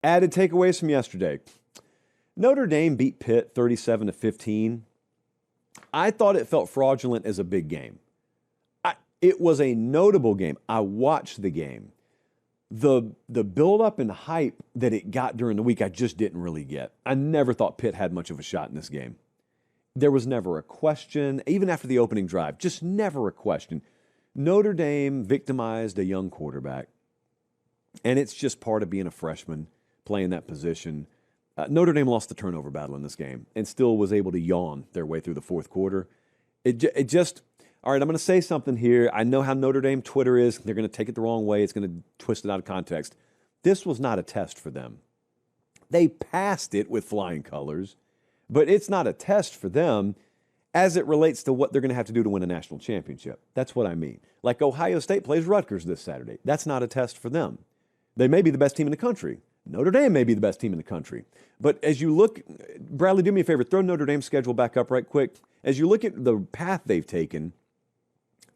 Added takeaways from yesterday. Notre Dame beat Pitt 37-15. I thought it felt fraudulent as a big game. It was a notable game. I watched the game. The build-up and hype that it got during the week, I just didn't really get. I never thought Pitt had much of a shot in this game. There was never a question, even after the opening drive, just never a question. Notre Dame victimized a young quarterback, and it's just part of being a freshman playing that position. Notre Dame lost the turnover battle in this game and still was able to yawn their way through the fourth quarter. It just, all right, I'm going to say something here. I know how Notre Dame Twitter is. They're going to take it the wrong way. It's going to twist it out of context. This was not a test for them. They passed it with flying colors, but it's not a test for them as it relates to what they're going to have to do to win a national championship. That's what I mean. Like Ohio State plays Rutgers this Saturday. That's not a test for them. They may be the best team in the country. Notre Dame may be the best team in the country. But as you look, Bradley, do me a favor, throw Notre Dame's schedule back up right quick. As you look at the path they've taken,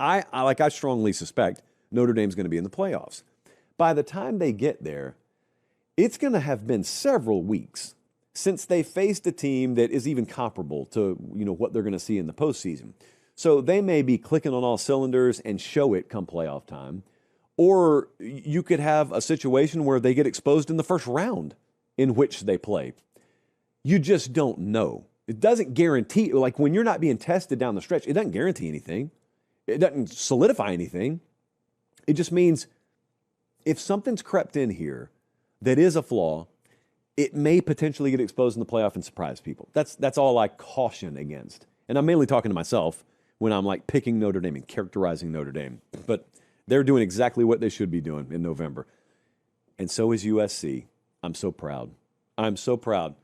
I strongly suspect Notre Dame's going to be in the playoffs. By the time they get there, it's going to have been several weeks since they faced a team that is even comparable to, what they're going to see in the postseason. So they may be clicking on all cylinders and show it come playoff time. Or you could have a situation where they get exposed in the first round in which they play. You just don't know. It doesn't guarantee, like when you're not being tested down the stretch, it doesn't guarantee anything. It doesn't solidify anything. It just means if something's crept in here that is a flaw, it may potentially get exposed in the playoff and surprise people. That's all I caution against. And I'm mainly talking to myself when I'm like picking Notre Dame and characterizing Notre Dame. But they're doing exactly what they should be doing in November. And so is USC. I'm so proud. I'm so proud.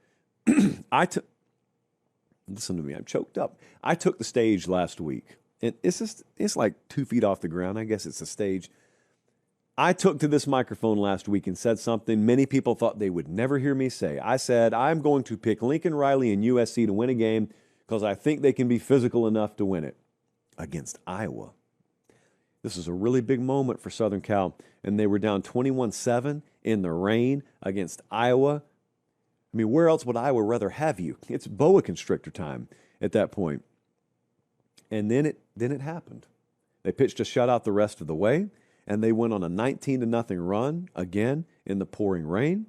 Listen to me, I'm choked up. I took the stage last week. And it's like 2 feet off the ground. I guess it's a stage. I took to this microphone last week and said something many people thought they would never hear me say. I said, I'm going to pick Lincoln Riley and USC to win a game because I think they can be physical enough to win it against Iowa. This is a really big moment for Southern Cal, and they were down 21-7 in the rain against Iowa. I mean, where else would Iowa rather have you? It's boa constrictor time at that point. And then it happened. They pitched a shutout the rest of the way, and they went on a 19-0 run again in the pouring rain.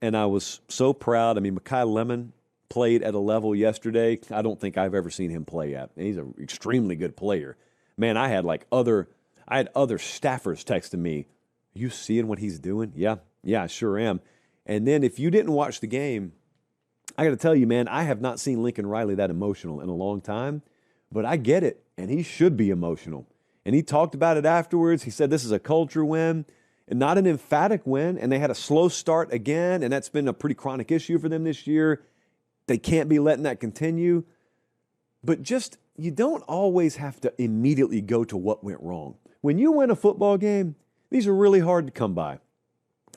And I was so proud. I mean, Mekhi Lemon played at a level yesterday I don't think I've ever seen him play at. He's an extremely good player. Man, I had other staffers texting me, you seeing what he's doing? Yeah, I sure am. And then if you didn't watch the game, I got to tell you, man, I have not seen Lincoln Riley that emotional in a long time, but I get it, and he should be emotional. And he talked about it afterwards. He said this is a culture win and not an emphatic win, and they had a slow start again, and that's been a pretty chronic issue for them this year. They can't be letting that continue. But just, you don't always have to immediately go to what went wrong. When you win a football game, these are really hard to come by.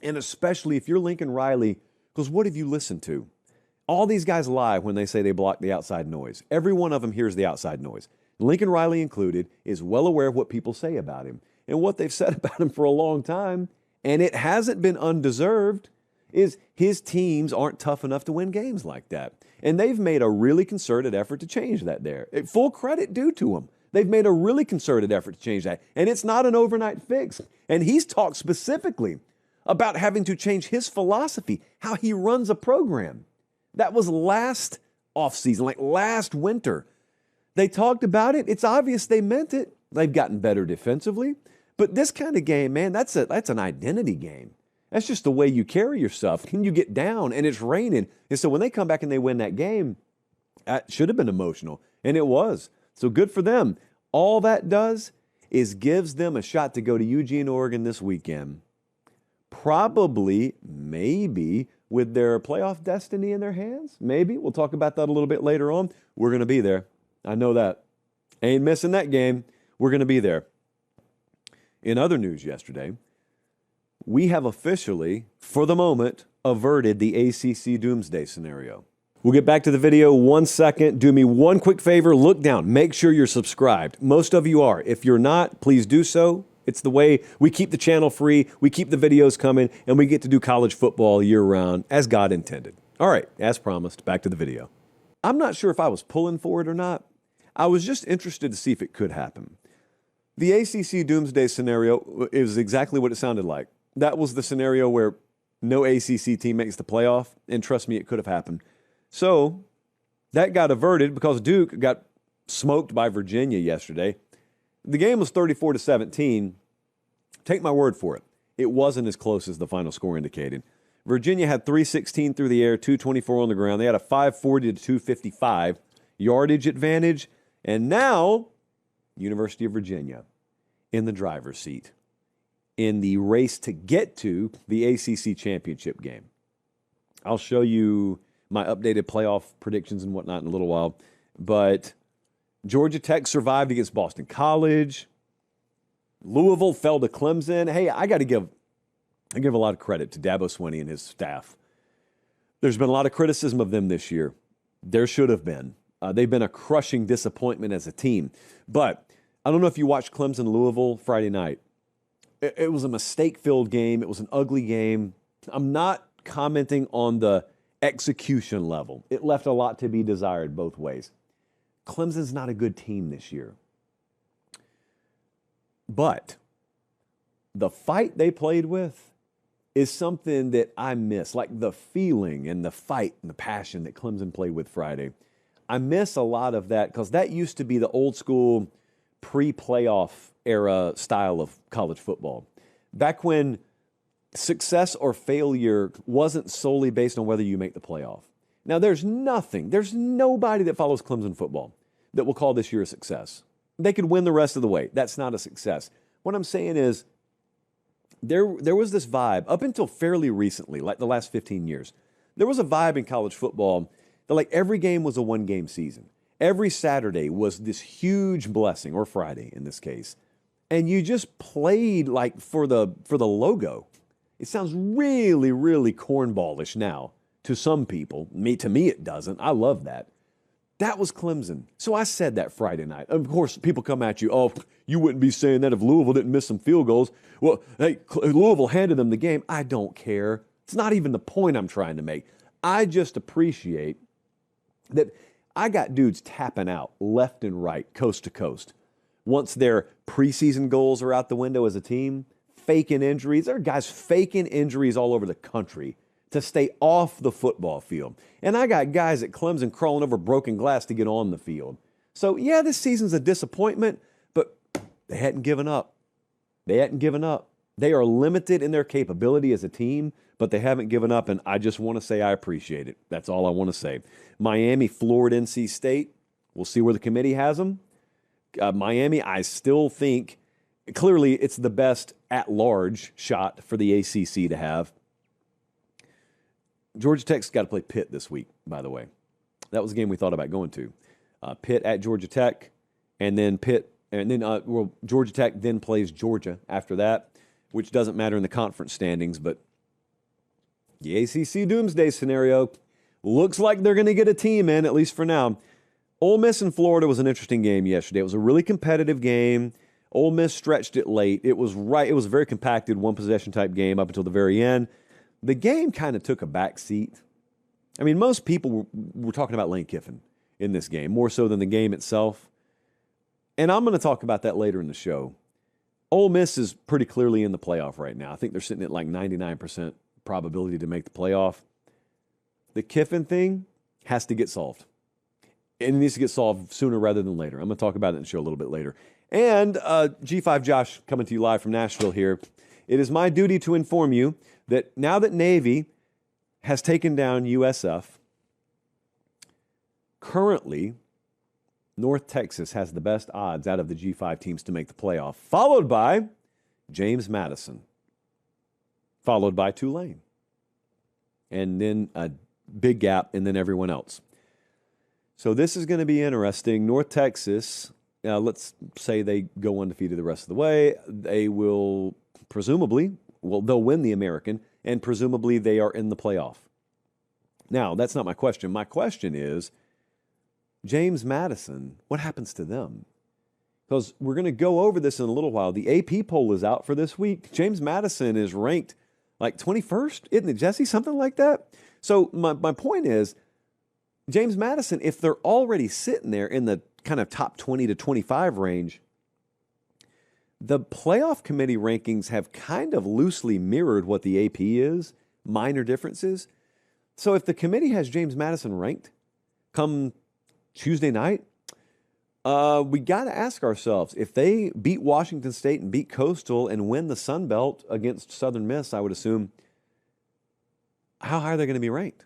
And especially if you're Lincoln Riley, because what have you listened to? All these guys lie when they say they block the outside noise. Every one of them hears the outside noise. Lincoln Riley included is well aware of what people say about him. And what they've said about him for a long time, and it hasn't been undeserved, is his teams aren't tough enough to win games like that. And they've made a really concerted effort to change that there. Full credit due to them. They've made a really concerted effort to change that. And it's not an overnight fix. And he's talked specifically about having to change his philosophy, how he runs a program. That was last offseason, like last winter. They talked about it. It's obvious they meant it. They've gotten better defensively. But this kind of game, man, that's an identity game. That's just the way you carry yourself. Can you get down and it's raining? And so when they come back and they win that game, that should have been emotional. And it was. So good for them. All that does is gives them a shot to go to Eugene, Oregon this weekend. Probably, maybe, with their playoff destiny in their hands. Maybe. We'll talk about that a little bit later on. We're going to be there. I know that. Ain't missing that game. We're going to be there. In other news yesterday, we have officially, for the moment, averted the ACC doomsday scenario. We'll get back to the video 1 second. Do me one quick favor. Look down. Make sure you're subscribed. Most of you are. If you're not, please do so. It's the way we keep the channel free, we keep the videos coming, and we get to do college football year-round as God intended. All right, as promised, back to the video. I'm not sure if I was pulling for it or not. I was just interested to see if it could happen. The ACC doomsday scenario is exactly what it sounded like. That was the scenario where no ACC team makes the playoff, and trust me, it could have happened. So that got averted because Duke got smoked by Virginia yesterday. The game was 34-17. Take my word for it. It wasn't as close as the final score indicated. Virginia had 316 through the air, 224 on the ground. They had a 540 to 255 yardage advantage. And now, University of Virginia in the driver's seat in the race to get to the ACC championship game. I'll show you my updated playoff predictions and whatnot in a little while. But Georgia Tech survived against Boston College. Louisville fell to Clemson. Hey, I give a lot of credit to Dabo Swinney and his staff. There's been a lot of criticism of them this year. There should have been. They've been a crushing disappointment as a team. But I don't know if you watched Clemson-Louisville Friday night. It was a mistake-filled game. It was an ugly game. I'm not commenting on the execution level. It left a lot to be desired both ways. Clemson's not a good team this year. But the fight they played with is something that I miss, like the feeling and the fight and the passion that Clemson played with Friday. I miss a lot of that because that used to be the old school pre-playoff era style of college football. Back when success or failure wasn't solely based on whether you make the playoff. Now, there's nobody that follows Clemson football that will call this year a success. They could win the rest of the way. That's not a success. What I'm saying is there was this vibe up until fairly recently, like the last 15 years. There was a vibe in college football that like every game was a one-game season. Every Saturday was this huge blessing, or Friday in this case. And you just played like for the logo. It sounds really, really cornballish now to some people. To me, it doesn't. I love that. That was Clemson. So I said that Friday night. Of course, people come at you, oh, you wouldn't be saying that if Louisville didn't miss some field goals. Well, hey, Louisville handed them the game. I don't care. It's not even the point I'm trying to make. I just appreciate that I got dudes tapping out left and right, coast to coast. Once their preseason goals are out the window as a team, faking injuries. There are guys faking injuries all over the country to stay off the football field. And I got guys at Clemson crawling over broken glass to get on the field. So, yeah, this season's a disappointment, but they hadn't given up. They hadn't given up. They are limited in their capability as a team, but they haven't given up, and I just want to say I appreciate it. That's all I want to say. Miami floored NC State. We'll see where the committee has them. Miami, I still think, clearly it's the best at-large shot for the ACC to have. Georgia Tech's got to play Pitt this week, by the way. That was a game we thought about going to. Pitt at Georgia Tech, and then Georgia Tech then plays Georgia after that, which doesn't matter in the conference standings, but the ACC doomsday scenario looks like they're going to get a team in, at least for now. Ole Miss and Florida was an interesting game yesterday. It was a really competitive game. Ole Miss stretched it late. It was a very compacted one-possession type game up until the very end. The game kind of took a back seat. I mean, most people were talking about Lane Kiffin in this game, more so than the game itself. And I'm going to talk about that later in the show. Ole Miss is pretty clearly in the playoff right now. I think they're sitting at like 99% probability to make the playoff. The Kiffin thing has to get solved. It needs to get solved sooner rather than later. I'm going to talk about it in the show a little bit later. And G5 Josh coming to you live from Nashville here. It is my duty to inform you that now that Navy has taken down USF, currently North Texas has the best odds out of the G5 teams to make the playoff, followed by James Madison, followed by Tulane, and then a big gap, and then everyone else. So this is going to be interesting. North Texas, let's say they go undefeated the rest of the way. They will presumably, they'll win the American, and presumably they are in the playoff. Now, that's not my question. My question is, James Madison, what happens to them? because we're going to go over this in a little while. The AP poll is out for this week. James Madison is ranked like 21st, isn't it, Jesse? Something like that. So my point is, James Madison, if they're already sitting there in the kind of top 20 to 25 range, the playoff committee rankings have kind of loosely mirrored what the AP is, minor differences. So if the committee has James Madison ranked come Tuesday night, we got to ask ourselves, if they beat Washington State and beat Coastal and win the Sun Belt against Southern Miss, I would assume, how high are they going to be ranked?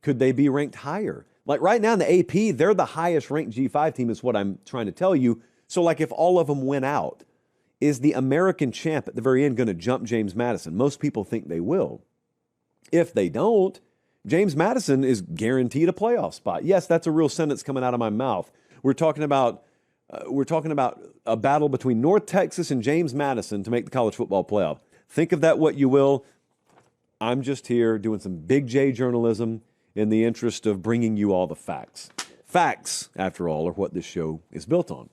Could they be ranked higher? Like right now in the AP, they're the highest ranked G5 team is what I'm trying to tell you. So like if all of them win out, is the American champ at the very end going to jump James Madison? Most people think they will. If they don't, James Madison is guaranteed a playoff spot. Yes, that's a real sentence coming out of my mouth. We're talking about a battle between North Texas and James Madison to make the college football playoff. Think of that what you will. I'm just here doing some big J journalism in the interest of bringing you all the facts. Facts, after all, are what this show is built on.